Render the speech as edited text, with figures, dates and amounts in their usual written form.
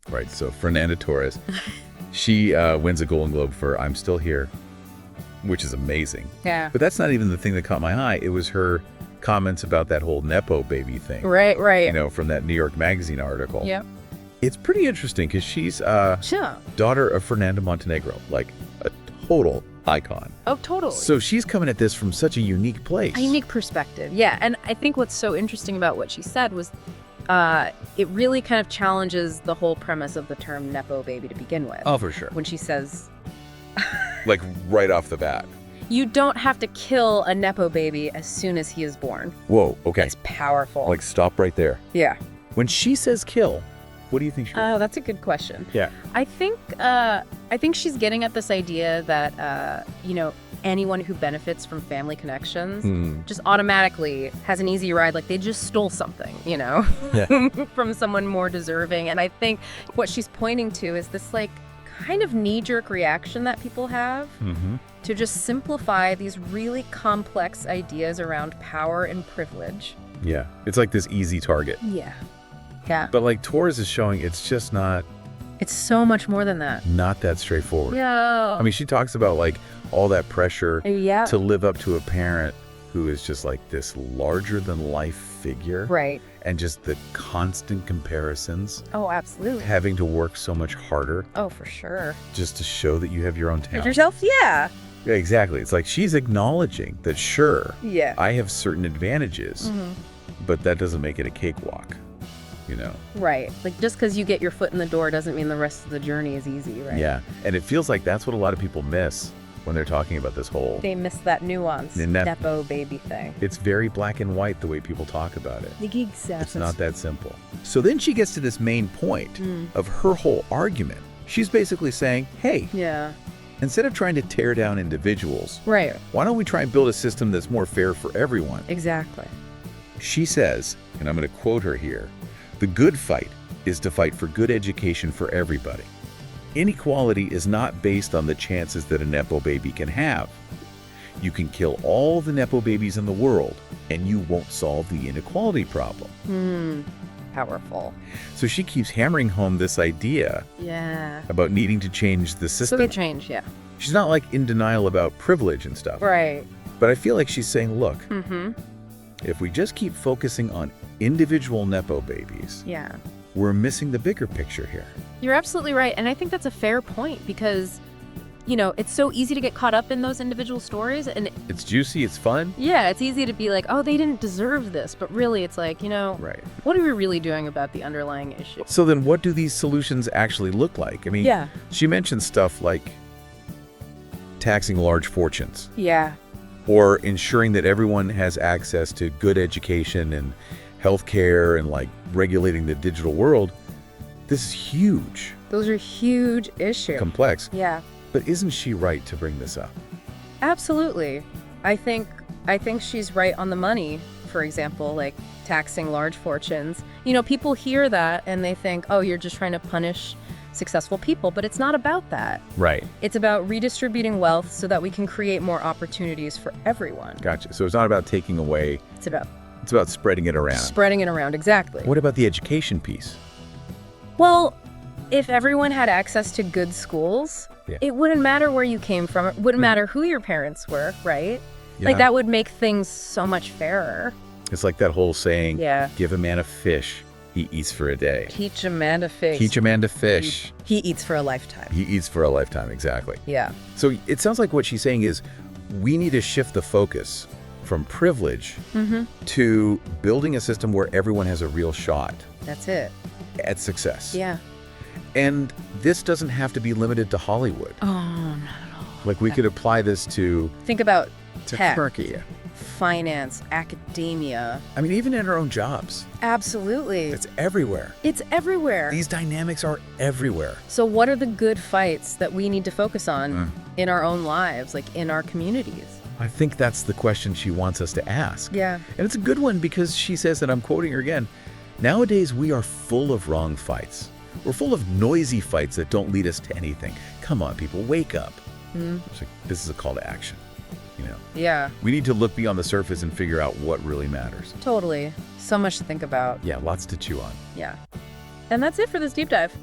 Right, so Fernanda Torres, she wins a Golden Globe for I'm Still Here, which is amazing. Yeah. But that's not even the thing that caught my eye. It was her comments about that whole Nepo baby thing. Right. You know, from that New York Magazine article. Yep. It's pretty interesting because she's Sure. daughter of Fernanda Montenegro, like a total icon. Oh, totally. So she's coming at this from such a unique place. A unique perspective. Yeah. And I think what's so interesting about what she said was it really kind of challenges the whole premise of the term Nepo baby to begin with. Oh, for sure. When she says, Like right off the bat. you don't have to kill a Nepo baby as soon as he is born. Whoa, okay. It's powerful. Like stop right there. Yeah. When she says kill, what do you think she Oh, that's a good question. Yeah. I think she's getting at this idea that anyone who benefits from family connections just automatically has an easy ride, like they just stole something, from someone more deserving. And I think what she's pointing to is this like kind of knee-jerk reaction that people have to just simplify these really complex ideas around power and privilege. Yeah. It's like this easy target. Yeah. But like Torres is showing it's just not It's so much more than that. that straightforward. Yeah. I mean, she talks about like all that pressure Yeah. to live up to a parent who is just like this larger than life figure. Right. And just the constant comparisons, Oh, absolutely. having to work so much harder Oh, for sure. just to show that you have your own talent. Yourself? Yeah. Yeah, exactly. It's like she's acknowledging that, sure, Yeah. I have certain advantages, but that doesn't make it a cakewalk, Right. Like just because you get your foot in the door doesn't mean the rest of the journey is easy, right? Yeah. And it feels like that's what a lot of people miss when they're talking about this whole... They miss that nuance, Nepo baby thing. It's very black and white the way people talk about it. Exactly. It's not that simple. So then she gets to this main point of her whole argument. She's basically saying, hey, Yeah. instead of trying to tear down individuals, Right. why don't we try and build a system that's more fair for everyone? Exactly. She says, and I'm going to quote her here, "The good fight is to fight for good education for everybody. Inequality is not based on the chances that a Nepo baby can have. You can kill all the Nepo babies in the world, and you won't solve the inequality problem." Powerful. So she keeps hammering home this idea Yeah. about needing to change the So system. they change, yeah. She's not like in denial about privilege and stuff. Right. But I feel like she's saying, look, if we just keep focusing on individual Nepo babies, Yeah. we're missing the bigger picture here. You're absolutely right. And I think that's a fair point because, it's so easy to get caught up in those individual stories. And It's juicy, it's fun. yeah, it's easy to be like, oh, they didn't deserve this. But really, it's like, Right. what are we really doing about the underlying issue? So then what do these solutions actually look like? I mean, Yeah. she mentioned stuff like taxing large fortunes Yeah. or ensuring that everyone has access to good education and healthcare and like regulating the digital world. This is huge, Those are huge issues. complex. Yeah. But isn't she right to bring this up? Absolutely. I think she's right on the money. For example, like taxing large fortunes. People hear that and they think, oh, you're just trying to punish successful people, but it's not about that. Right. It's about redistributing wealth so that we can create more opportunities for everyone. Gotcha. So it's not about taking away, It's about it's about spreading it around. spreading it around, exactly. What about the education piece? Well, if everyone had access to good schools, Yeah. it wouldn't matter where you came from. It wouldn't matter who your parents were, right? Yeah. Like that would make things so much fairer. It's like that whole saying, Yeah. give a man a fish, he eats for a day. Teach a man to fish. Teach a man to fish, He eats for a lifetime. he eats for a lifetime, exactly. Yeah. So it sounds like what she's saying is we need to shift the focus from privilege to building a system where everyone has a real shot That's it. at success. Yeah. And this doesn't have to be limited to Hollywood. Oh, not at all. Like we could apply this to Think about tech, Turkey. finance, academia. I mean, even in our own jobs, Absolutely. it's everywhere. It's everywhere. These dynamics are everywhere. So what are the good fights that we need to focus on in our own lives, like in our communities? I think that's the question she wants us to ask. Yeah. And it's a good one because she says, and I'm quoting her again, nowadays we are full of wrong fights. We're full of noisy fights that don't lead us to anything. Come on, people, wake up. It's like, this is a call to action. Yeah. We need to look beyond the surface and figure out what really matters. Totally. So much to think about. Yeah, lots to chew on. Yeah. And that's it for this deep dive.